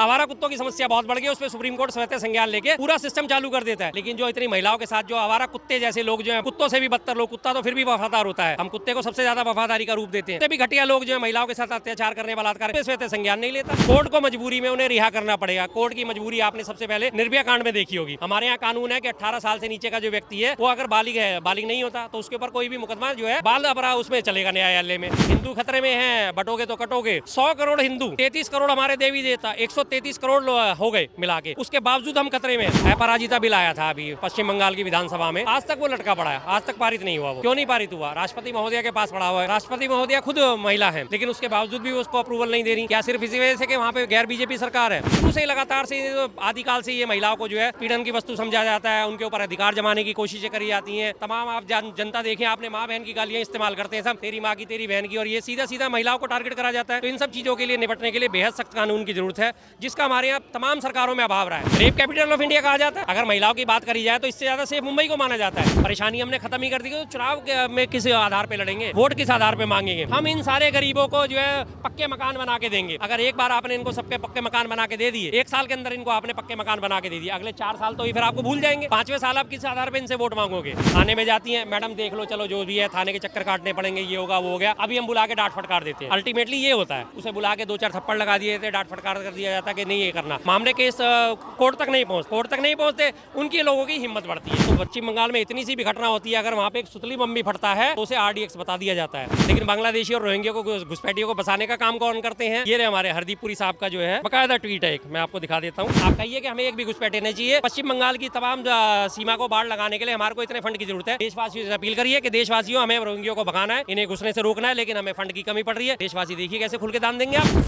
आवारा कुत्तों की समस्या बहुत बढ़ गई, उस पर सुप्रीम कोर्ट स्वतः संज्ञान लेके पूरा सिस्टम चालू कर देता है। लेकिन जो इतनी महिलाओं के साथ जो आवारा कुत्ते जैसे लोग जो है, कुत्तों से भी बदतर लोग, कुत्ता तो फिर भी वफादार होता है, हम कुत्ते को सबसे ज्यादा वफादारी का रूप देते हैं, भी घटिया लोग जो है महिलाओं के साथ अत्याचार करने, बलात्कार, स्वतः संज्ञान नहीं लेता। कोर्ट को मजबूरी में उन्हें रिहा करना पड़ेगा। कोर्ट की मजबूरी आपने सबसे पहले निर्भया कांड में देखी होगी। हमारे यहाँ कानून है कि 18 साल से नीचे का जो व्यक्ति है वो अगर बालिग है, बालिग नहीं होता तो उसके ऊपर कोई भी मुकदमा जो है बाल अपराध उसमें चलेगा न्यायालय में। हिंदू खतरे में है, बटोगे तो कटोगे। 100 करोड़ हिंदू, 33 करोड़ हमारे देवी देवता, 133 करोड़ हो गए मिला के, उसके बावजूद हम खतरे में। अपराजिता बिल आया था अभी पश्चिम बंगाल की विधानसभा में, आज तक वो लटका पड़ा है, आज तक पारित नहीं हुआ। वो क्यों नहीं पारित हुआ? राष्ट्रपति महोदया के पास पड़ा हुआ है। राष्ट्रपति महोदया खुद महिला है, लेकिन उसके बावजूद भी उसको अप्रूवल नहीं दे रही। क्या सिर्फ इसी वजह से कि वहाँ पे गैर बीजेपी सरकार है? शुरू से लगातार से आदिकाल से ये महिलाओं को जो है पीड़न की वस्तु समझा जाता है, उनके ऊपर अधिकार जमाने की कोशिशें करी जाती हैं। तमाम आप जनता देखें, आपने माँ बहन की गालियां इस्तेमाल करते हैं सब, तेरी माँ की, तेरी बहन की, और ये सीधा सीधा महिलाओं को टारगेट करा जाता है। तो इन सब चीजों के लिए निपटने के लिए बेहद सख्त कानून की जरूरत है, जिसका हमारे यहाँ तमाम सरकारों में अभाव रहा है। रेप कैपिटल ऑफ इंडिया कहा जाता है। अगर महिलाओं की बात करी जाए तो इससे ज्यादा सेफ मुंबई को माना जाता है। परेशानी हमने खत्म ही कर दी। तो चुनाव में किस आधार पे लड़ेंगे, वोट किस आधार पे मांगेंगे? हम इन सारे गरीबों को जो है पक्के मकान बना के देंगे। अगर एक बार आपने इनको सबके पक्के मकान बना के दे दिए, एक साल के अंदर इनको आपने पक्के मकान बना के दे दिए, अगले 4 साल तो फिर आपको भूल जाएंगे। 5वें साल आप किस आधार पे इनसे वोट मांगोगे? थाने में जाती है, मैडम देख लो, चलो जो भी है, थाने के चक्कर काटने पड़ेंगे, ये होगा वो हो गया। अभी हम बुला के डांट फटकार देते हैं। अल्टीमेटली ये होता है, उसे बुला के 2-4 थप्पड़ लगा दिए थे, डांट फटकार कर दिया जाता है कि नहीं ये करना। मामले केस कोर्ट तक नहीं पहुंचते, उनकी लोगों की हिम्मत बढ़ती है। तो पश्चिम बंगाल में इतनी सी भी घटना होती है, अगर वहाँ पे एक सुतली बम भी फटता है तो उसे RDX बता दिया जाता है। लेकिन बांग्लादेशी और रोहिंग्या को, घुसपैठियों को बसाने का काम कौन करते हैं? ये हमारे हरदीप पुरी साहब का जो है बकायदा ट्वीट है, एक मैं आपको दिखा देता हूँ। आप कहिए कि हमें एक भी घुसपैठे नहीं चाहिए। पश्चिम बंगाल की तमाम सीमा को बाढ़ लगाने के लिए हमारे को इतने फंड की जरूरत है। देशवासियों से अपील करिए कि देशवासियों, हमें रोहिंग्यों को भगाना है, इन्हें घुसने से रोकना है, लेकिन हमें फंड की कमी पड़ रही है। देशवासी देखिए कैसे खुल के दान देंगे आप।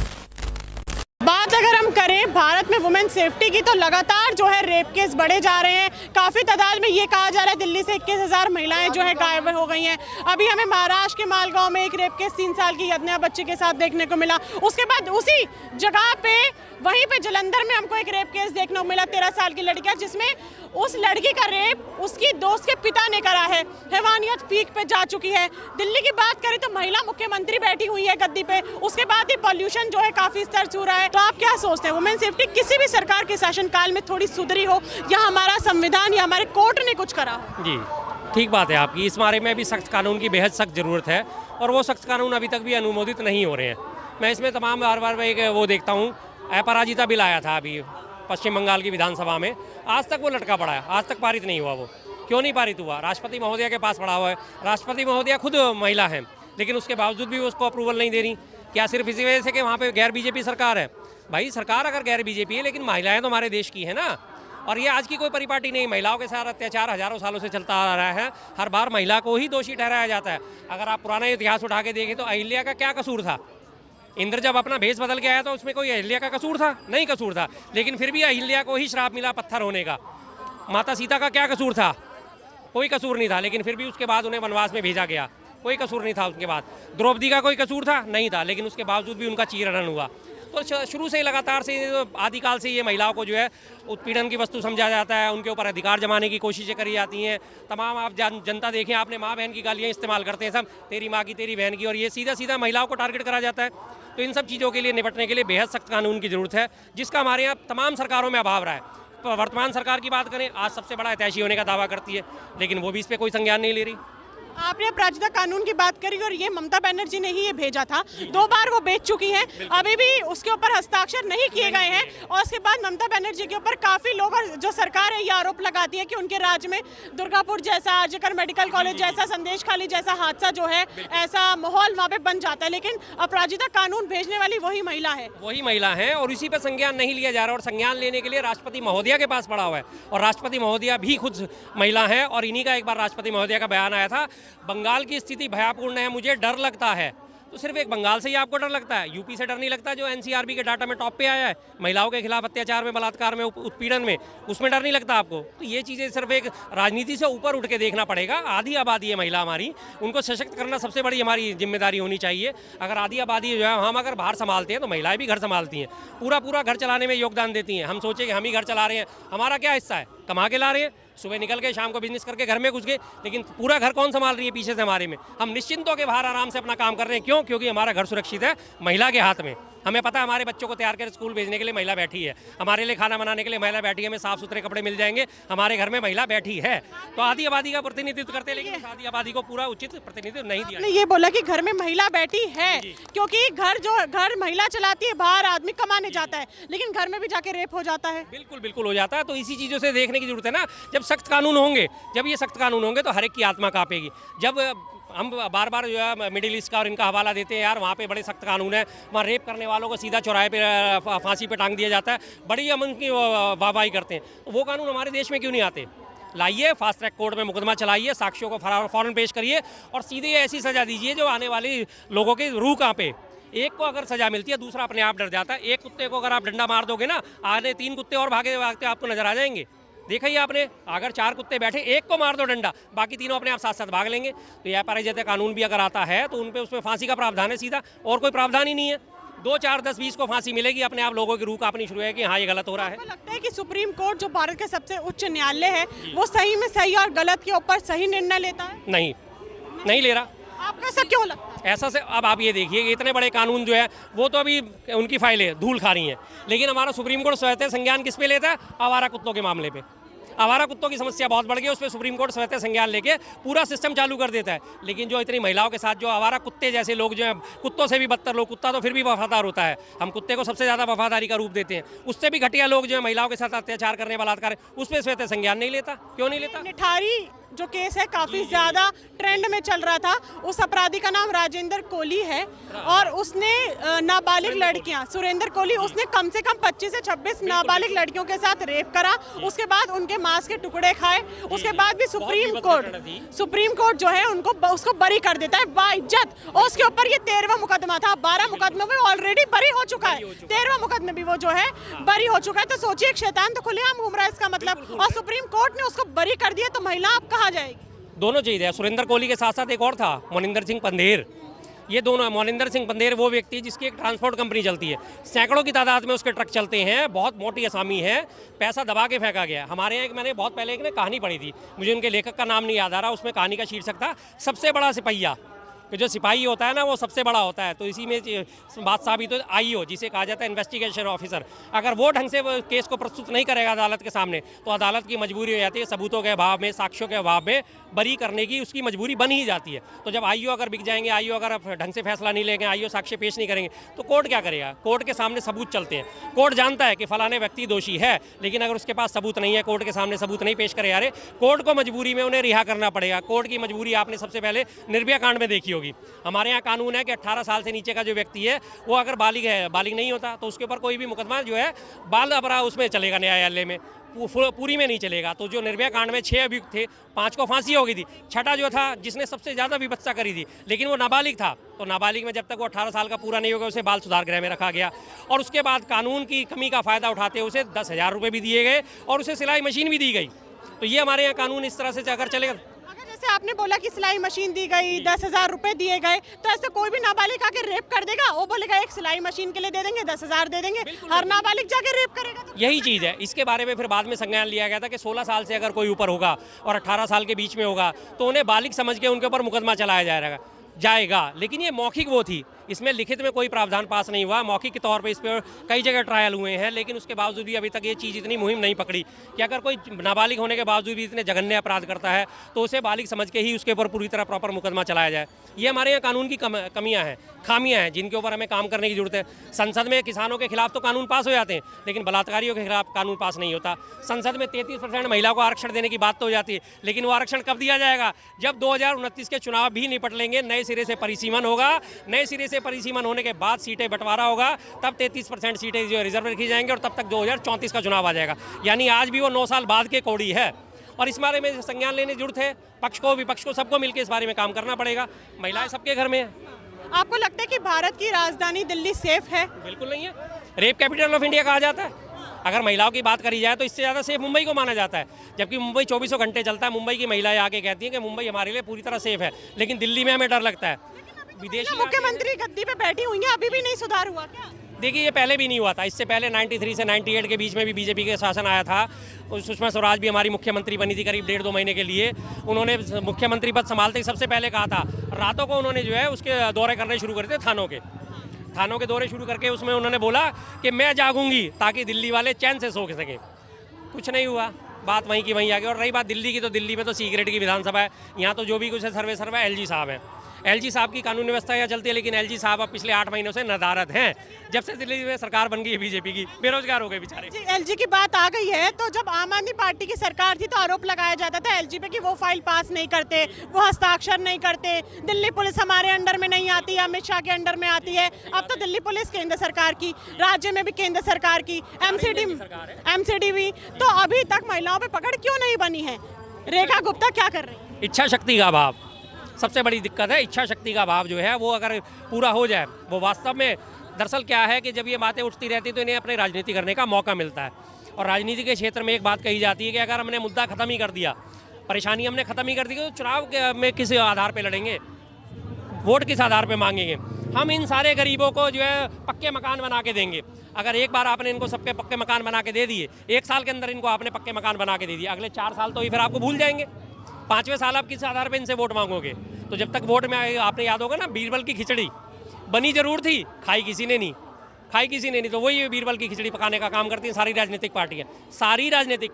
बात अगर हम करें भारत में वुमेन सेफ्टी की, तो लगातार जो है रेप केस बढ़े जा रहे हैं। काफ़ी तादाद में ये कहा जा रहा है दिल्ली से 21,000 महिलाएं जो है गायब हो गई हैं। अभी हमें महाराष्ट्र के मालगांव में एक रेप केस 3 साल की यदन्या बच्चे के साथ देखने को मिला। उसके बाद उसी जगह पे, वहीं पे जलंधर में हमको एक रेप केस देखने को मिला 13 साल की लड़की, जिसमें उस लड़की का रेप उसकी दोस्त के पिता ने करा है। हैवानियत पीक पे जा चुकी है। दिल्ली की बात करें तो महिला मुख्यमंत्री बैठी हुई है गद्दी पे, उसके बाद ही पॉल्यूशन जो है काफ़ी स्तर छू रहा है। तो आप क्या सोचते हैं, वुमेन सेफ्टी किसी भी सरकार के शासनकाल में थोड़ी सुधरी हो, या हमारा संविधान या हमारे कोर्ट ने कुछ करा हो? जी ठीक बात है आपकी। इस बारे में भी सख्त कानून की बेहद सख्त जरूरत है, और वो सख्त कानून अभी तक भी अनुमोदित नहीं हो रहे हैं। मैं इसमें तमाम बार एक वो देखता हूँ, अपराजिता बिल आया था अभी पश्चिम बंगाल की विधानसभा में, आज तक वो लटका पड़ा है, आज तक पारित नहीं हुआ। वो क्यों नहीं पारित हुआ? राष्ट्रपति महोदया के पास पड़ा हुआ है। राष्ट्रपति महोदया खुद महिला है, लेकिन उसके बावजूद भी उसको अप्रूवल नहीं दे रही। क्या सिर्फ इसी वजह से कि वहाँ पे गैर बीजेपी सरकार है? भाई सरकार अगर गैर बीजेपी है, लेकिन महिलाएं तो हमारे देश की है ना। और ये आज की कोई परिपाटी नहीं। महिलाओं के साथ अत्याचार हजारों सालों से चलता आ रहा है, हर बार महिला को ही दोषी ठहराया जाता है। अगर आप पुराना इतिहास उठा के देखें तो अहिल्या का क्या कसूर था? इंद्र जब अपना भेष बदल के आया तो उसमें कोई अहिल्या का कसूर था? नहीं कसूर था, लेकिन फिर भी अहिल्या को ही श्राप मिला पत्थर होने का। माता सीता का क्या कसूर था? कोई कसूर नहीं था, लेकिन फिर भी उसके बाद उन्हें वनवास में भेजा गया, कोई कसूर नहीं था। उसके बाद द्रौपदी का कोई कसूर था? नहीं था, लेकिन उसके बावजूद भी उनका चीरहरण हुआ। तो शुरू से लगातार से आदिकाल से ये महिलाओं को जो है उत्पीड़न की वस्तु समझा जाता है, उनके ऊपर अधिकार जमाने की कोशिशें करी जाती हैं। तमाम आप जनता देखें, आपने माँ बहन की गालियाँ इस्तेमाल करते हैं सब, तेरी माँ की, तेरी बहन की, और ये सीधा सीधा महिलाओं को टारगेट करा जाता है। तो इन सब चीज़ों के लिए निपटने के लिए बेहद सख्त कानून की जरूरत है, जिसका हमारे यहाँ तमाम सरकारों में अभाव रहा है। तो वर्तमान सरकार की बात करें, आज सबसे बड़ा हितैषी होने का दावा करती है, लेकिन वो भी इस पर कोई संज्ञान नहीं ले रही। आपने अपराजिता कानून की बात करी, और ये ममता बनर्जी ने ही ये भेजा था। 2 बार वो भेज चुकी हैं, अभी भी उसके ऊपर हस्ताक्षर नहीं किए गए हैं। और उसके बाद ममता बनर्जी के ऊपर काफ़ी लोग और जो सरकार है ये आरोप लगाती है कि उनके राज्य में दुर्गापुर जैसा, आर्जिकर मेडिकल कॉलेज जैसा, संदेशखाली जैसा हादसा जो है, ऐसा माहौल वहाँ पे बन जाता है। लेकिन अपराजिता कानून भेजने वाली वही महिला है, और इसी पर संज्ञान नहीं लिया जा रहा। और संज्ञान लेने के लिए राष्ट्रपति महोदया के पास पड़ा हुआ है, और राष्ट्रपति महोदया भी खुद महिला है। और इन्हीं का एक बार राष्ट्रपति महोदया का बयान आया था, बंगाल की स्थिति भयापूर्ण है, मुझे डर लगता है। तो सिर्फ एक बंगाल से ही आपको डर लगता है? यूपी से डर नहीं लगता, जो NCRB के डाटा में टॉप पे आया है महिलाओं के खिलाफ अत्याचार में, बलात्कार में, उत्पीड़न में, उसमें डर नहीं लगता आपको? तो ये चीज़ें सिर्फ एक राजनीति से ऊपर उठ के देखना पड़ेगा। आधी आबादी है महिला हमारी, उनको सशक्त करना सबसे बड़ी हमारी जिम्मेदारी होनी चाहिए। अगर आधी आबादी जो है, हम अगर बाहर संभालते हैं तो महिलाएं भी घर संभालती हैं, पूरा घर चलाने में योगदान देती हैं। हम सोचे कि हम ही घर चला रहे हैं, हमारा क्या हिस्सा है? कमा के ला रहे हैं, सुबह निकल के शाम को बिजनेस करके घर में घुस गए, लेकिन पूरा घर कौन संभाल रही है पीछे से हमारे में? हम निश्चिंत होकर बाहर आराम से अपना काम कर रहे हैं। क्यों? क्योंकि हमारा घर सुरक्षित है महिला के हाथ में। हमें पता है हमारे बच्चों को तैयार कर स्कूल भेजने के लिए महिला बैठी है, हमारे लिए खाना बनाने के लिए महिला बैठी है, हमें साफ सुथरे कपड़े मिल जाएंगे, हमारे घर में महिला बैठी है। तो आधी आबादी का प्रतिनिधित्व करते हैं, लेकिन उस आधी आबादी को पूरा उचित प्रतिनिधित्व नहीं दिया। आपने ये बोला कि घर में महिला बैठी है, क्योंकि घर महिला चलाती है, बाहर आदमी कमाने जाता है, लेकिन घर में भी जाके रेप हो जाता है। बिल्कुल बिल्कुल हो जाता है। तो इसी चीज़ों से देखने की जरूरत है ना। जब सख्त कानून होंगे, जब ये सख्त कानून होंगे तो हर एक की आत्मा कांपेगी। जब हम बार बार जो है मिडिल ईस्ट का और इनका हवाला देते हैं, यार वहाँ पे बड़े सख्त कानून है, वहाँ रेप करने वालों को सीधा चौराहे पे फांसी पे टांग दिया जाता है, बड़ी हम उनकी वाहवाही करते हैं। तो वो कानून हमारे देश में क्यों नहीं आते? लाइए, फास्ट ट्रैक कोर्ट में मुकदमा चलाइए, साक्ष्यों को फौरन पेश करिए और सीधे ऐसी सज़ा दीजिए जो आने वाले लोगों की रूह कांपे। एक को अगर सजा मिलती है, दूसरा अपने आप डर जाता है। एक कुत्ते को अगर आप डंडा मार दोगे ना, आने 3 कुत्ते और भागते आपको नजर आ जाएंगे। देखा ही आपने, अगर 4 कुत्ते बैठे, एक को मार दो डंडा, बाकी तीनों अपने आप साथ साथ भाग लेंगे। तो यह अपराजित कानून भी अगर आता है तो उन पे उसमें फांसी का प्रावधान है सीधा, और कोई प्रावधान ही नहीं है। 2, 4, 10, 20 को फांसी मिलेगी, अपने आप लोगों की रूह कांपनी शुरू है कि हाँ ये गलत हो रहा है। आपको लगता है कि सुप्रीम कोर्ट जो भारत के सबसे उच्च न्यायालय है, वो सही में सही और गलत के ऊपर सही निर्णय लेता है? नहीं ले रहा। आपको ऐसा क्यों लगता है? ऐसा से अब आप ये देखिए कि इतने बड़े कानून जो है वो तो अभी उनकी फाइलें धूल खा रही हैं, लेकिन हमारा सुप्रीम कोर्ट स्वतः संज्ञान किस पे लेता है? आवारा कुत्तों के मामले पे। आवारा कुत्तों की समस्या बहुत बढ़ गई, उस पर सुप्रीम कोर्ट स्वतः संज्ञान लेके पूरा सिस्टम चालू कर देता है। लेकिन जो इतनी महिलाओं के साथ जो आवारा कुत्ते जैसे लोग जो हैं, कुत्तों से भी बदतर लोग, कुत्ता तो फिर भी वफादार होता है, हम कुत्ते को सबसे ज़्यादा वफादारी का रूप देते हैं, उससे भी घटिया लोग जो है महिलाओं के साथ अत्याचार करने, बलात्कार, उस पर स्वतः संज्ञान नहीं लेता। क्यों नहीं लेता? निठारी जो केस है काफी ज्यादा ट्रेंड में चल रहा था। उस अपराधी का नाम राजेंद्र कोहली है और उसने नाबालिग लड़कियां, सुरेंद्र कोहली, उसने कम से कम 25 से 26 नाबालिग लड़कियों के साथ रेप करा, उसके बाद उनके मांस के टुकड़े खाए, उसके बाद भी सुप्रीम कोर्ट जो है उसको बरी कर देता है बाइज्जत। और उसके ऊपर ये 13वां मुकदमा था, 12 मुकदमों में ऑलरेडी बरी हो चुका है, 13वां मुकदमे भी वो जो है बरी हो चुका है। तो सोचिए, एक शैतान तो खुलेआम घूम रहा है इसका मतलब, और सुप्रीम कोर्ट ने उसको बरी कर दिया, तो महिला अब कहाँ जाएगी? दोनों चीज़ है। सुरेंद्र कोहली के साथ साथ एक और था, मोनिंदर सिंह पंधेर। ये दोनों, मोनिंदर सिंह पंधेर वो व्यक्ति है जिसकी एक ट्रांसपोर्ट कंपनी चलती है, सैकड़ों की तादाद में उसके ट्रक चलते हैं, बहुत मोटी असामी है, पैसा दबा के फेंका गया। हमारे यहाँ मैंने बहुत पहले एक कहानी पढ़ी थी, मुझे उनके लेखक का नाम नहीं याद आ रहा, उसमें कहानी का शीर्षक था सबसे बड़ा सिपहिया, कि जो सिपाही होता है ना वो सबसे बड़ा होता है। तो इसी में बात साबित हो, आईओ जिसे कहा जाता है इन्वेस्टिगेशन ऑफिसर, अगर वो ढंग से वो केस को प्रस्तुत नहीं करेगा अदालत के सामने, तो अदालत की मजबूरी हो जाती है, सबूतों के अभाव में, साक्ष्यों के अभाव में बरी करने की उसकी मजबूरी बन ही जाती है। तो जब आईओ अगर बिक जाएंगे, आईओ अगर ढंग से फैसला नहीं लेंगे, आईओ साक्ष्य पेश नहीं करेंगे, तो कोर्ट क्या करेगा? कोर्ट के सामने सबूत चलते हैं, कोर्ट जानता है कि फलाने व्यक्ति दोषी है, लेकिन अगर उसके पास सबूत नहीं है, कोर्ट के सामने सबूत नहीं पेश करे, यारे कोर्ट को मजबूरी में उन्हें रिहा करना पड़ेगा। कोर्ट की मजबूरी आपने सबसे पहले निर्भया कांड में देखी होगी। हमारे कानून है कि 18 साल से नीचे का जो व्यक्ति है वो अगर बालिग है, बालिग नहीं होता, तो उसके ऊपर कोई भी मुकदमा जो है बाल अपराध उसमें चलेगा, न्यायालय में, पूरी में नहीं चलेगा। तो जो निर्भया कांड में 6 अभियुक्त थे, 5 को फांसी हो गई थी, छठा जो था जिसने सबसे ज़्यादा विवत्सा करी थी, लेकिन वो नाबालिग था, तो नाबालिग में जब तक वो 18 साल का पूरा नहीं होगा उसे बाल सुधार गृह में रखा गया। और उसके बाद कानून की कमी का फ़ायदा उठाते उसे 10,000 रुपये भी दिए गए और उसे सिलाई मशीन भी दी गई। तो ये हमारे यहाँ कानून इस तरह से अगर चलेगा, जैसे आपने बोला कि सिलाई मशीन दी गई, 10,000 रुपए दिए गए, तो ऐसे कोई भी नाबालिग आके रेप कर देगा, वो बोलेगा एक सिलाई मशीन के लिए दे देंगे, 10,000 दे देंगे, हर नाबालिग जाके रेप करेगा? तो यही चीज़ है। इसके बारे में फिर बाद में संज्ञान लिया गया था कि 16 साल से अगर कोई ऊपर होगा और 18 साल के बीच में होगा तो उन्हें बालिग समझ के उनके ऊपर मुकदमा चलाया जाएगा। लेकिन ये मौखिक वो थी, इसमें लिखित में कोई प्रावधान पास नहीं हुआ। मौखिक के तौर पे इस पर कई जगह ट्रायल हुए हैं, लेकिन उसके बावजूद भी अभी तक ये चीज़ इतनी मुहिम नहीं पकड़ी कि अगर कोई नाबालिग होने के बावजूद भी इतने जघन्य अपराध करता है तो उसे बालिग समझ के ही उसके ऊपर पूरी तरह प्रॉपर मुकदमा चलाया जाए। ये हमारे यहाँ कानून की कमियाँ हैं, खामियाँ हैं, जिनके ऊपर हमें काम करने की जरूरत है। संसद में किसानों के खिलाफ तो कानून पास हो जाते हैं, लेकिन बलात्कारियों के खिलाफ कानून पास नहीं होता। संसद में 33% महिलाओं को आरक्षण देने की बात तो हो जाती है, लेकिन वो आरक्षण कब दिया जाएगा? जब 2029 के चुनाव भी निपट लेंगे, नए सिरे से परिसीमन होगा, नए सिरे से परिसीमन होने के बाद सीटें बंटवारा होगा, तब 33% सीटें जो रिजर्व रखी जाएंगी और तब तक 2034 का चुनाव आ जाएगा। यानी आज भी वो 9 साल बाद के कौड़ी है और इस बारे में संज्ञान लेने की जरूरत है। पक्ष को, विपक्ष को, सबको मिलकर इस बारे में काम करना पड़ेगा। महिलाएं सबके घर में हैं। आपको लगता है कि भारत की राजधानी दिल्ली सेफ है? बिल्कुल नहीं है। रेप कैपिटल ऑफ इंडिया कहा जाता है। अगर महिलाओं की बात करी जाए तो इससे ज़्यादा सेफ मुंबई को माना जाता है, जबकि मुंबई 24 घंटे चलता है। मुंबई की महिलाएं आके कहती हैं कि मुंबई हमारे लिए पूरी तरह सेफ है, लेकिन दिल्ली में हमें डर लगता है। विदेशी मुख्यमंत्री गद्दी पे बैठी हुई हैं, अभी भी नहीं सुधार हुआ क्या? देखिए, ये पहले भी नहीं हुआ था। इससे पहले 93 से 98 के बीच में भी बीजेपी के शासन आया था। सुषमा स्वराज भी हमारी मुख्यमंत्री बनी थी करीब 1.5-2 महीने के लिए। उन्होंने मुख्यमंत्री पद संभालते ही सबसे पहले कहा था, रातों को उन्होंने जो है उसके दौरे करने शुरू करे थे थानों के। थानों के दौरे शुरू करके उसमें उन्होंने बोला कि मैं जागूंगी ताकि दिल्ली वाले चैन से सो सकें। कुछ नहीं हुआ, बात वहीं की वहीं आ गई। और रही बात दिल्ली की, तो दिल्ली में तो सीक्रेट की विधानसभा है, यहाँ तो जो भी कुछ है सर्वे एलजी साहब हैं। एलजी साहब की कानून व्यवस्था यहाँ चलती है, लेकिन एलजी साहब अब पिछले 8 महीनों से नदारद हैं। जब से दिल्ली में सरकार बन गई है बीजेपी की, बेरोजगार हो गए बेचारे। जी, एलजी की बात आ गई है, तो जब आम आदमी पार्टी की सरकार थी तो आरोप लगाया जाता था एलजी पे कि वो फाइल पास नहीं करते, वो हस्ताक्षर नहीं करते, दिल्ली पुलिस हमारे अंडर में नहीं आती, अमित शाह के अंडर में आती है। अब तो दिल्ली पुलिस केंद्र सरकार की, राज्य में भी केंद्र सरकार की, एमसीडी भी। तो अभी तक महिलाओं पे पकड़ क्यों नहीं बनी है? रेखा गुप्ता क्या कर रही है? इच्छा शक्ति का अभाव सबसे बड़ी दिक्कत है। इच्छा शक्ति का अभाव जो है वो अगर पूरा हो जाए, वो वास्तव में दरअसल क्या है कि जब ये बातें उठती रहती तो इन्हें अपनी राजनीति करने का मौका मिलता है। और राजनीति के क्षेत्र में एक बात कही जाती है कि अगर हमने मुद्दा ख़त्म ही कर दिया, परेशानी हमने ख़त्म ही कर दी, तो चुनाव में किस आधार पर लड़ेंगे, वोट किस आधार पर मांगेंगे? हम इन सारे गरीबों को जो है पक्के मकान बना के देंगे। अगर एक बार आपने इनको सबके पक्के मकान बना के दे दिए, 1 साल के अंदर इनको आपने पक्के मकान बना के दे दिए, अगले 4 साल तो ये फिर आपको भूल जाएंगे। 5वें साल आप किस आधार पर इनसे वोट मांगोगे? तो जब तक वोट में आएगा, आपने याद होगा ना, बीरबल की खिचड़ी बनी जरूर थी, खाई किसी ने नहीं। तो वही बीरबल की खिचड़ी पकाने का काम करती हैं सारी राजनीतिक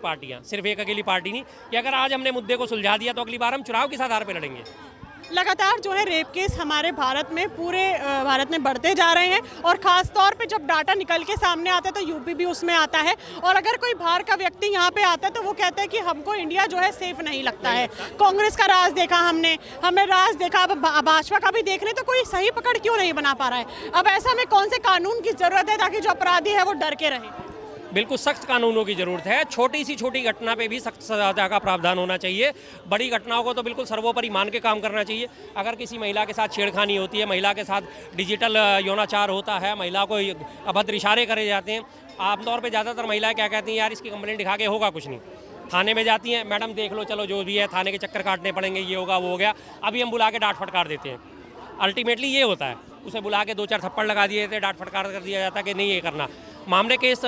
पार्टियां, सिर्फ एक अकेली पार्टी नहीं। कि अगर आज हमने मुद्दे को सुलझा दिया तो अगली बार हम चुनाव किस आधार पर लड़ेंगे? लगातार जो है रेप केस हमारे भारत में, पूरे भारत में बढ़ते जा रहे हैं, और ख़ास तौर पे जब डाटा निकल के सामने आता है तो यूपी भी उसमें आता है। और अगर कोई बाहर का व्यक्ति यहाँ पे आता है तो वो कहता है कि हमको इंडिया जो है सेफ नहीं लगता है। कांग्रेस का राज देखा हमने राज देखा, अब भाजपा का भी देख रहे, तो कोई सही पकड़ क्यों नहीं बना पा रहा है? अब ऐसा में कौन से कानून की ज़रूरत है ताकि जो अपराधी है वो डर के रहे? बिल्कुल सख्त कानूनों की ज़रूरत है। छोटी घटना पे भी सख्त सजा का प्रावधान होना चाहिए। बड़ी घटनाओं को तो बिल्कुल सर्वोपरि मान के काम करना चाहिए। अगर किसी महिला के साथ छेड़खानी होती है, महिला के साथ डिजिटल यौनाचार होता है, महिला को अभद्र इशारे करे जाते हैं, आमतौर पे ज़्यादातर महिलाएं क्या कहती हैं, यार इसकी कंप्लेंट दिखा के होगा कुछ नहीं। थाने में जाती हैं, मैडम देख लो, चलो जो भी है, थाने के चक्कर काटने पड़ेंगे, ये होगा वो हो गया, अभी हम बुला के डांट फटकार देते हैं। अल्टीमेटली ये होता है, उसे बुला के 2-4 थप्पड़ लगा दिए थे, डांट फटकार कर दिया जाता कि नहीं ये करना। मामले केस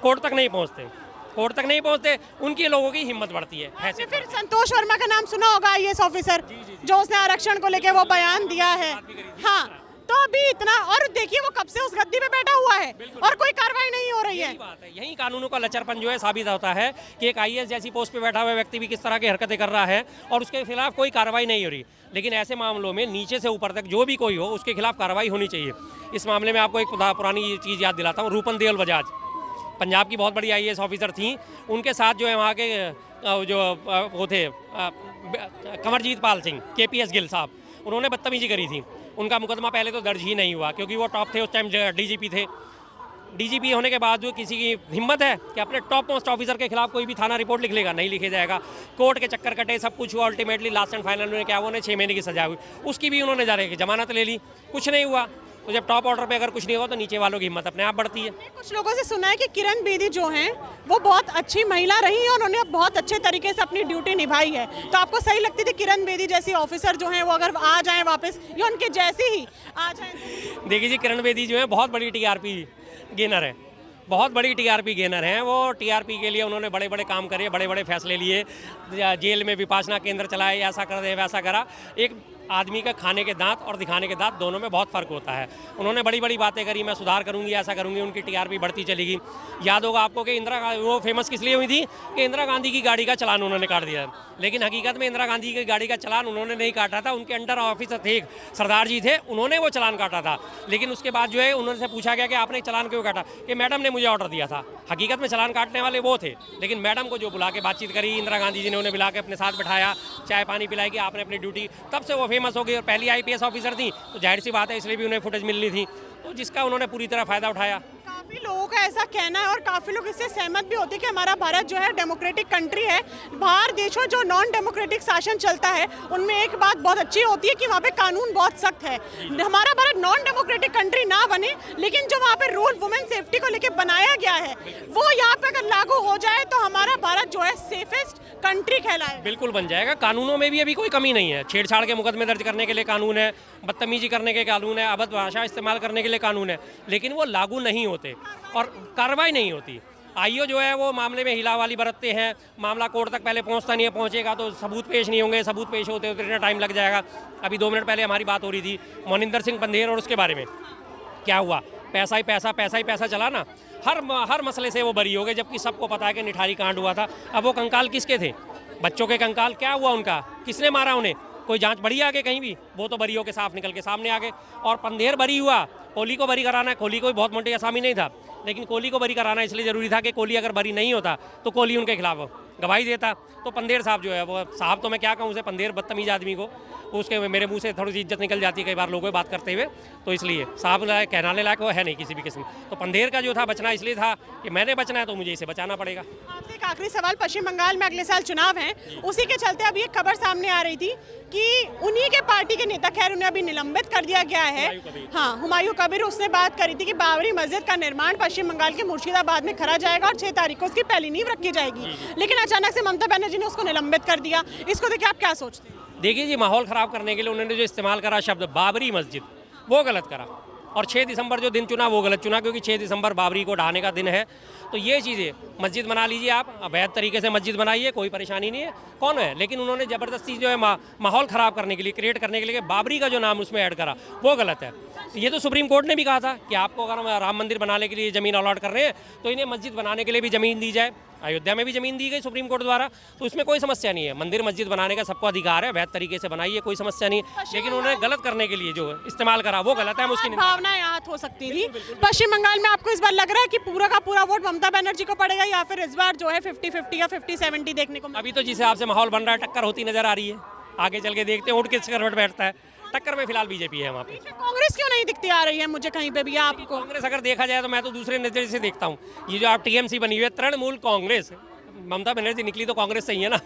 कोर्ट तक नहीं पहुंचते, उनकी लोगों की हिम्मत बढ़ती है। आपने फिर संतोष वर्मा का नाम सुना होगा, आईएएस ऑफिसर, जो उसने आरक्षण को लेकर वो बयान दिया है। हाँ, तो अभी इतना, और देखिए वो कब से उस गद्दी पे बैठा हुआ है और कोई कार्रवाई नहीं हो रही है। बात है, यही कानूनों का लचरपन जो है साबित होता है कि एक आईएएस जैसी पोस्ट पे बैठा हुआ व्यक्ति भी किस तरह की हरकतें कर रहा है और उसके खिलाफ कोई कार्रवाई नहीं हो रही। लेकिन ऐसे मामलों में नीचे से ऊपर तक जो भी कोई हो, उसके खिलाफ कार्रवाई होनी चाहिए। इस मामले में आपको एक पुरानी चीज़ याद दिलाता हूँ। रूपन देओल बजाज पंजाब की बहुत बड़ी आईएएस ऑफिसर थी, उनके साथ जो है वहाँ के जो वो थे कंवरजीत पाल सिंह, केपीएस गिल साहब, उन्होंने बदतमीजी करी थी। उनका मुकदमा पहले तो दर्ज ही नहीं हुआ क्योंकि वो टॉप थे, उस टाइम डीजीपी थे। डीजीपी होने के बाद जो किसी की हिम्मत है कि अपने टॉप मोस्ट ऑफिसर के खिलाफ कोई भी थाना रिपोर्ट लिख लेगा? नहीं लिखे जाएगा। कोर्ट के चक्कर कटे, सब कुछ हुआ, अल्टीमेटली लास्ट एंड फाइनल में क्या हुआ, उन्हें 6 महीने की सजा हुई। उसकी भी उन्होंने जा रहे जमानत ले ली, कुछ नहीं हुआ। तो जब टॉप ऑर्डर पे अगर कुछ नहीं हुआ तो नीचे वालों की हिम्मत अपने आप बढ़ती है। कुछ लोगों से सुना है कि किरण बेदी जो हैं वो बहुत अच्छी महिला रही है, उन्होंने बहुत अच्छे तरीके से अपनी ड्यूटी निभाई है। तो आपको सही लगती थी किरण बेदी जैसी ऑफिसर जो हैं वो अगर आ जाएं वापस, या उनके जैसी ही आ जाएं? देखिए जी, किरण बेदी जो है बहुत बड़ी टीआरपी गेनर है, बहुत बड़ी टीआरपी गेनर हैं। वो टीआरपी के लिए उन्होंने बड़े बड़े काम करे, बड़े बड़े फैसले लिए, जेल में विपासना केंद्र चलाए, ऐसा कर दे वैसा करा। एक आदमी का खाने के दांत और दिखाने के दांत दोनों में बहुत फ़र्क होता है। उन्होंने बड़ी बड़ी बातें करी, मैं सुधार करूंगी, ऐसा करूंगी, उनकी टीआरपी बढ़ती चलेगी। याद होगा आपको कि वो फेमस किस लिए हुई थी कि इंदिरा गांधी की गाड़ी का चालान उन्होंने काट दिया। लेकिन हकीकत में इंदिरा गांधी की गाड़ी का चालान उन्होंने नहीं काटा था, उनके अंडर ऑफिसर थे, सरदार जी थे, उन्होंने वो चालान काटा था। लेकिन उसके बाद जो है उन्होंने पूछा गया कि आपने चालान क्यों काटा, कि मैडम ने मुझे ऑर्डर दिया था। हकीकत में चालान काटने वाले वो थे, लेकिन मैडम को जो बुला के बातचीत करी, इंदिरा गांधी जी ने उन्हें बुला के अपने साथ बिठाया, चाय पानी पिलाई कि आपने अपनी ड्यूटी, तब से वो फेमस हो गई। और पहली आईपीएस ऑफिसर थी तो जाहिर सी बात है इसलिए भी उन्हें फुटेज मिलनी थी, तो जिसका उन्होंने पूरी तरह फ़ायदा उठाया। काफ़ी लोगों का ऐसा कहना है और काफ़ी लोग इससे सहमत भी होते हैं कि हमारा भारत जो है डेमोक्रेटिक कंट्री है। बाहर देशों जो नॉन डेमोक्रेटिक शासन चलता है उनमें एक बात बहुत अच्छी होती है कि वहाँ पे कानून बहुत सख्त है। हमारा भारत नॉन डेमोक्रेटिक कंट्री ना बने, लेकिन जो वहाँ पे रूल वुमेन सेफ्टी को लेकर बनाया गया है वो यहाँ पे अगर लागू हो जाए तो हमारा भारत जो है सेफेस्ट कंट्री कहलाए। बिल्कुल बन जाएगा। कानूनों में भी अभी कोई कमी नहीं है। छेड़छाड़ के मुकदमे दर्ज करने के लिए कानून है, बदतमीजी करने के कानून है, अभद्र भाषा इस्तेमाल करने के लिए कानून है, लेकिन वो लागू नहीं होते और कार्रवाई नहीं होती। आईओ जो है वो मामले में हिलावाली बरतते हैं, मामला कोर्ट तक पहले पहुंचता नहीं है, पहुंचेगा तो सबूत पेश नहीं होंगे, सबूत पेश होते होते इतना टाइम लग जाएगा। अभी 2 मिनट पहले हमारी बात हो रही थी मोनिंदर सिंह पंधेर और उसके बारे में, क्या हुआ? पैसा ही पैसा, पैसा ही पैसा चला ना। हर मसले से वो बरी हो गए, जबकि सबको पता है कि निठारी कांड हुआ था। अब वो कंकाल किसके थे? बच्चों के कंकाल। क्या हुआ उनका? किसने मारा उन्हें? कोई जांच बड़ी आगे कहीं भी? वो तो बरी हो के साफ निकल के सामने आ गए। और पंधेर बरी हुआ, कोहली को बरी कराना है। कोहली कोई बहुत मोटी आसामी नहीं था, लेकिन कोहली को बरी कराना इसलिए ज़रूरी था कि कोहली अगर बरी नहीं होता तो कोहली उनके खिलाफ गवाही देता। तो पंधेर साहब जो है, वो साहब तो मैं क्या कहूँ उसे, पंधेर बदतमीज आदमी को, उसके मेरे मुंह से थोड़ी सी इज्जत निकल जाती है कई बार लोगों से बात करते हुए, तो इसलिए साहब कहनाने लायक वो है नहीं किसी भी किस्म। तो पंधेर का जो था बचना इसलिए था कि मैंने बचना है तो मुझे इसे बचाना पड़ेगा। आपसे एक आखिरी सवाल, पश्चिम बंगाल में अगले साल चुनाव हैं, उसी के चलते अभी एक खबर सामने आ रही थी कि उन्हीं के पार्टी के नेता, खैर उन्हें अभी निलंबित कर दिया गया है, हाँ, हुमायूं कबीर, उसने बात करी थी कि बाबरी मस्जिद का निर्माण पश्चिम बंगाल के मुर्शिदाबाद में करा जाएगा और 6 तारीख को उसकी पहली नींव रखी जाएगी, लेकिन अचानक से ममता बनर्जी ने उसको निलंबित कर दिया। इसको देखिए आप क्या सोचते हैं? देखिए जी, माहौल ख़राब करने के लिए उन्होंने जो इस्तेमाल करा शब्द बाबरी मस्जिद, वो गलत करा। और 6 दिसंबर जो दिन चुना वो गलत चुना, क्योंकि 6 दिसंबर बाबरी को ढहाने का दिन है। तो ये चीज़ें, मस्जिद बना लीजिए आप, अवैध तरीके से मस्जिद बनाइए, कोई परेशानी नहीं है, कौन है, लेकिन उन्होंने ज़बरदस्ती जो है माहौल ख़राब करने के लिए, क्रिएट करने के लिए बाबरी का जो नाम उसमें ऐड करा, वो गलत है। ये तो सुप्रीम कोर्ट ने भी कहा था कि आपको अगर हम राम मंदिर बनाने के लिए ज़मीन अलॉट कर रहे हैं तो इन्हें मस्जिद बनाने के लिए भी ज़मीन दी जाए। अयोध्या में भी ज़मीन दी गई सुप्रीम कोर्ट द्वारा, तो इसमें कोई समस्या नहीं है। मंदिर मस्जिद बनाने का सबको अधिकार है, वैध तरीके से बनाइए, कोई समस्या नहीं है, लेकिन उन्होंने गलत करने के लिए जो इस्तेमाल करा वो गलत है। उसकी भावनाएं आहत हो सकती थी। पश्चिम बंगाल में आपको इस बार लग रहा है कि पूरा का पूरा वोट ममता बनर्जी को पड़ेगा, या फिर इस बार जो है 50-50 या 50-70 देखने को? अभी तो जिस हिसाब से माहौल बन रहा है, टक्कर होती नजर आ रही है। आगे चल के देखते हैं उठ किस करवट बैठता है। टक्कर में फिलहाल बीजेपी है वहाँ पे। कांग्रेस क्यों नहीं दिखती आ रही है मुझे कहीं पे भी आपको? कांग्रेस अगर देखा जाए तो मैं तो दूसरे नजरिए से देखता हूँ। ये जो आप टीएमसी बनी हुई है, तृणमूल कांग्रेस, ममता बनर्जी निकली तो कांग्रेस से ही है ना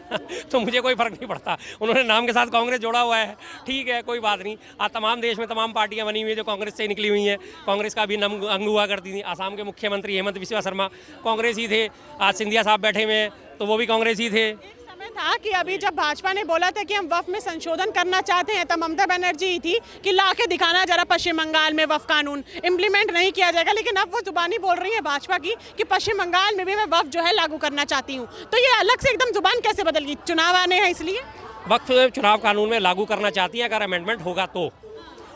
तो मुझे कोई फर्क नहीं पड़ता, उन्होंने नाम के साथ कांग्रेस जोड़ा हुआ है, ठीक है, कोई बात नहीं। आज तमाम देश में तमाम पार्टियां बनी हुई है जो कांग्रेस से ही निकली हुई हैं। कांग्रेस का भी अंग हुआ करती थी। आसाम के मुख्यमंत्री हेमंत बिस्वा शर्मा कांग्रेस ही थे। आज सिंधिया साहब बैठे हुए हैं तो वो भी कांग्रेस ही थे। था कि अभी जब भाजपा ने बोला था कि हम वफ में संशोधन करना चाहते हैं, तब ममता बनर्जी ही थी कि ला के दिखाना जरा पश्चिम बंगाल में वफ कानून इम्प्लीमेंट नहीं किया जाएगा, लेकिन अब वो जुबानी बोल रही है भाजपा की कि पश्चिम बंगाल में भी मैं वफ जो है लागू करना चाहती हूँ। तो ये अलग से एकदम जुबान कैसे बदल गई? चुनाव आने हैं इसलिए वक्त चुनाव कानून में लागू करना चाहती है। अगर अमेंडमेंट होगा तो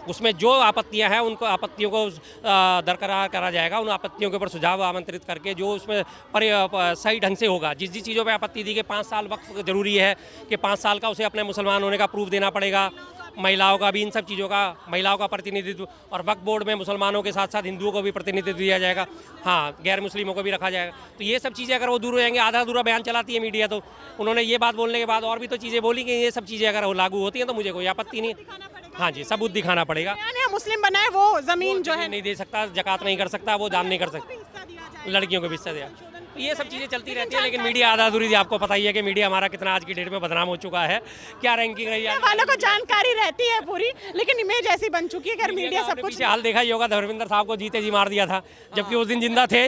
उसमें जो आपत्तियां हैं उनको आपत्तियों को दरकरार करा जाएगा। उन आपत्तियों के ऊपर सुझाव आमंत्रित करके जो उसमें सही ढंग से होगा। जिस चीज़ों पे आपत्ति दी कि 5 साल वक्त जरूरी है, कि 5 साल का उसे अपने मुसलमान होने का प्रूफ देना पड़ेगा, महिलाओं का भी, इन सब चीज़ों का, महिलाओं का प्रतिनिधित्व, और वक्फ बोर्ड में मुसलमानों के साथ साथ हिंदुओं को भी प्रतिनिधित्व दिया जाएगा, हाँ, गैर मुस्लिमों को भी रखा जाएगा। तो ये सब चीज़ें अगर वो दूर हो जाएंगे, आधा अधूरा बयान चलाती है मीडिया, तो उन्होंने ये बात बोलने के बाद और भी तो चीज़ें बोली कि ये सब चीज़ें अगर वो लागू होती हैं तो मुझे कोई आपत्ति नहीं। हाँ जी, सबूत दिखाना पड़ेगा। मुस्लिम बनाए वो जमीन जो है नहीं दे सकता, जकात नहीं कर सकता, वो दान नहीं कर सकता, लड़कियों को भी हिस्सा दिया। तो ये सब चीज़ें चलती रहती है, लेकिन मीडिया आधा अधूरी थी। आपको पता ही है कि मीडिया हमारा कितना आज की डेट में बदनाम हो चुका है, क्या रैंकिंग रही है, वालों को जानकारी रहती है पूरी, लेकिन इमेज ऐसी बन चुकी है कि मीडिया सब कुछ। हाल देखा ही होगा, धर्मेंद्र साहब को जीते जी मार दिया था, जबकि उस दिन जिंदा थे।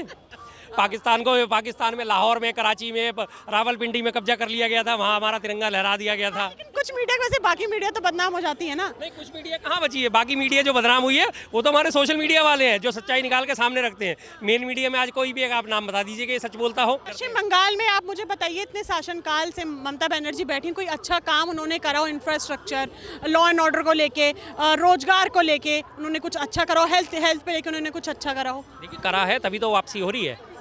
पाकिस्तान में लाहौर में, कराची में, रावलपिंडी में कब्जा कर लिया गया था, वहाँ हमारा तिरंगा लहरा दिया गया था। कुछ मीडिया वैसे, बाकी मीडिया तो बदनाम हो जाती है ना? नहीं, कुछ मीडिया कहाँ बची है। बाकी मीडिया जो बदनाम हुई है वो तो हमारे सोशल मीडिया वाले हैं जो सच्चाई निकाल के सामने रखते हैं। मेन मीडिया में आज कोई भी आप नाम बता दीजिए कि ये सच बोलता हो। पश्चिम बंगाल में आप मुझे बताइए, इतने शासनकाल से ममता बनर्जी बैठी, कोई अच्छा काम उन्होंने करा हो? इंफ्रास्ट्रक्चर, लॉ एंड ऑर्डर को लेके, रोजगार को लेके उन्होंने कुछ अच्छा करा हो? हेल्थ पे लेके उन्होंने कुछ अच्छा करा हो? देखिए, करा है तभी तो वापसी हो रही है।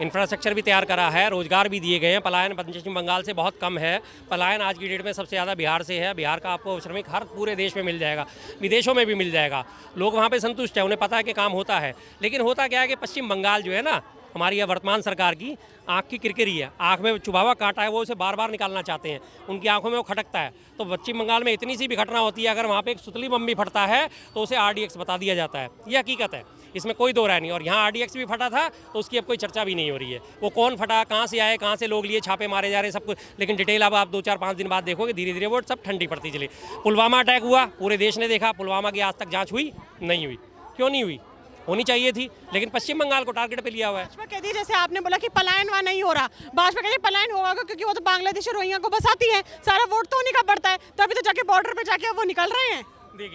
इंफ्रास्ट्रक्चर भी तैयार करा है, रोजगार भी दिए गए हैं। पलायन पश्चिम बंगाल से बहुत कम है। पलायन आज की डेट में सबसे ज़्यादा बिहार से है। बिहार का आपको श्रमिक हर पूरे देश में मिल जाएगा, विदेशों में भी मिल जाएगा। लोग वहाँ पे संतुष्ट हैं, उन्हें पता है कि काम होता है। लेकिन होता क्या है कि पश्चिम बंगाल जो है ना, हमारी यह वर्तमान सरकार की आँख की किरकिरी है। आँख में चुभावा काटा है, वो उसे बार बार निकालना चाहते हैं, उनकी आंखों में वो खटकता है। तो पश्चिम बंगाल में इतनी सी भी घटना होती है, अगर वहाँ पे एक सुतली बम भी फटता है तो उसे RDX बता दिया जाता है। ये हकीकत है, इसमें कोई दो राय नहीं। और यहाँ RDX भी फटा था तो उसकी अब कोई चर्चा भी नहीं हो रही है। वो कौन फटा, कहाँ से आए, कहाँ से लोग लिए, छापे मारे जा रहे हैं, सब कुछ। लेकिन डिटेल अब आप 2-4-5 दिन बाद देखोगे, धीरे धीरे वो सब ठंडी पड़ती चली। पुलवामा अटैक हुआ, पूरे देश ने देखा। पुलवामा की आज तक जाँच हुई नहीं हुई। क्यों नहीं हुई? होनी चाहिए थी, लेकिन पश्चिम बंगाल को टारगेट पे लिया हुआ है। भाजपा कहती है, जैसे आपने बोला कि पलायन वहाँ नहीं हो रहा, भाजपा कहती है पलायन होगा क्योंकि वो तो बांग्लादेश और रोहिंग्या को बसाती है, सारा वोट तो उन्हीं का बढ़ता है, तभी तो जाके बॉर्डर पे जाके वो निकल रहे हैं।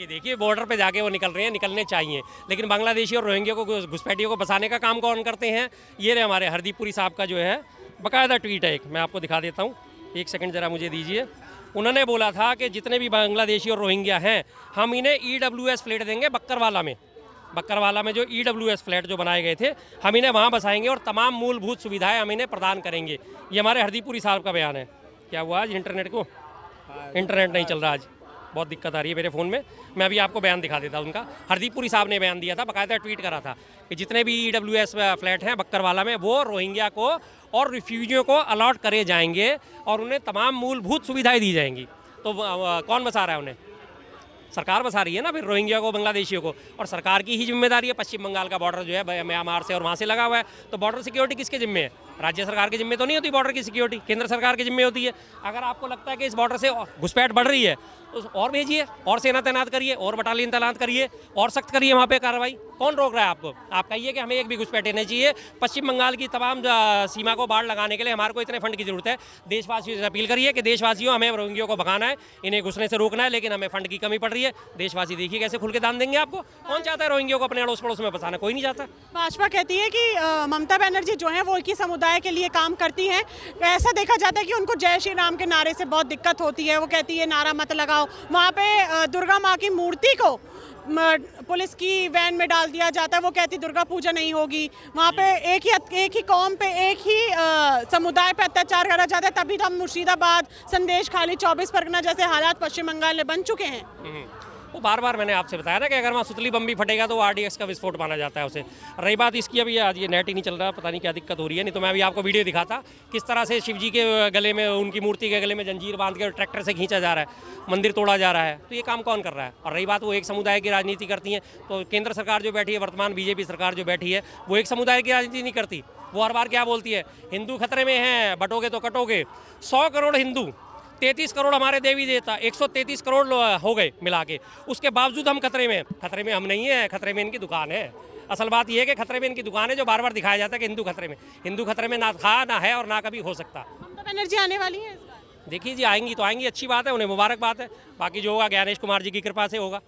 देखिए बॉर्डर पे जाके वो निकल रहे हैं, निकलने चाहिए, लेकिन बांग्लादेशी और रोहिंग्या को, घुसपैठियों को बसाने का काम कौन करते हैं? ये रहे हमारे हरदीपुरी साहब का जो है बाकायदा ट्वीट है, एक मैं आपको दिखा देता हूँ, एक सेकंड ज़रा मुझे दीजिए। उन्होंने बोला था कि जितने भी बांग्लादेशी और रोहिंग्या हैं, हम इन्हें EWS फ्लैट देंगे बक्करवाला में। बक्करवाला में जो EWS फ्लैट जो बनाए गए थे, हम इन्हें वहाँ बसाएंगे और तमाम मूलभूत सुविधाएं हम इन्हें प्रदान करेंगे। ये हमारे हरदीपुरी साहब का बयान है। क्या हुआ आज इंटरनेट को? इंटरनेट नहीं चल रहा आज, बहुत दिक्कत आ रही है मेरे फ़ोन में। मैं अभी आपको बयान दिखा देता हूँ उनका। हरदीपुरी साहब ने बयान दिया था, बाकायदा ट्वीट करा था कि जितने भी EWS फ्लैट हैं बक्करवाला में, वो रोहिंग्या को और रिफ्यूजियों को अलॉट करे जाएंगे और उन्हें तमाम मूलभूत सुविधाएं दी जाएंगी। तो कौन बसा रहा है उन्हें? सरकार बसा रही है ना फिर रोहिंग्या को, बांग्लादेशियों को, और सरकार की ही जिम्मेदारी है। पश्चिम बंगाल का बॉर्डर जो है म्यांमार से और वहाँ से लगा हुआ है, तो बॉर्डर सिक्योरिटी किसके जिम्मे है? राज्य सरकार के जिम्मे तो नहीं होती बॉर्डर की सिक्योरिटी, केंद्र सरकार के जिम्मे होती है। अगर आपको लगता है कि इस बॉर्डर से घुसपैठ बढ़ रही है तो और भेजिए, और सेना तैनात करिए, और बटालियन तैनात करिए, और सख्त करिए वहाँ पे कार्रवाई। कौन रोक रहा है आपको? आप कहिए कि हमें एक भी घुसपैठ नहीं चाहिए। पश्चिम बंगाल की तमाम सीमा को बाढ़ लगाने के लिए हमारे को इतने फंड की जरूरत है। देशवासियों से अपील करिए कि देशवासियों, हमें रोहिंग्यों को भगाना है, इन्हें घुसने से रोकना है, लेकिन हमें फंड की कमी पड़ रही है। देशवासी देखिए कैसे खुल के दान देंगे आपको। कौन चाहता है रोहिंग्यों को अपने अड़ोस पड़ोस में बसाना? कोई नहीं चाहता। भाजपा कहती है कि ममता बनर्जी जो है वो एक ही समुदाय के लिए काम करती हैं। ऐसा देखा जाता है कि उनको जय श्री राम के नारे से बहुत दिक्कत होती है। वो कहती है नारा मत लगाओ। वहाँ पे दुर्गा माँ की मूर्ति को पुलिस की वैन में डाल दिया जाता है। वो कहती दुर्गा पूजा नहीं होगी। वहाँ पे एक ही कौम पे, एक ही समुदाय पे अत्याचार करा जाता है। तभी तो हम मुर्शिदाबाद, संदेश खाली, 24 परगना जैसे हालात पश्चिम बंगाल में बन चुके हैं। वो बार बार मैंने आपसे बताया ना कि अगर वहाँ सुतली बम भी फटेगा तो RDX का विस्फोट माना जाता है उसे। रही बात इसकी, अभी आज ये नेट ही नहीं चल रहा, पता नहीं क्या दिक्कत हो रही है। नहीं तो मैं अभी आपको वीडियो दिखाता किस तरह से शिव जी के गले में, उनकी मूर्ति के गले में जंजीर बांध के ट्रैक्टर से खींचा जा रहा है, मंदिर तोड़ा जा रहा है। तो ये काम कौन कर रहा है? और रही बात, वो एक समुदाय की राजनीति करती हैं, तो केंद्र सरकार जो बैठी है, वर्तमान BJP सरकार जो बैठी है, वो एक समुदाय की राजनीति नहीं करती। वो हर बार क्या बोलती है? हिंदू खतरे में हैं, बटोगे तो कटोगे। 100 करोड़ हिंदू, 33 करोड़ हमारे देवी देवता, 133 करोड़ हो गए मिला के, उसके बावजूद हम खतरे में। खतरे में हम नहीं है, खतरे में इनकी दुकान है। असल बात यह है कि खतरे में इनकी दुकान है, जो बार बार दिखाया जाता है कि हिंदू खतरे में। हिंदू खतरे में ना था, ना है और ना कभी हो सकता। ममता बनर्जी आने वाली है इस बार? देखिए जी, आएंगी तो आएंगी, अच्छी बात है, उन्हें मुबारकबाद है। बाकी जो होगा ज्ञानेश कुमार जी की कृपा से होगा।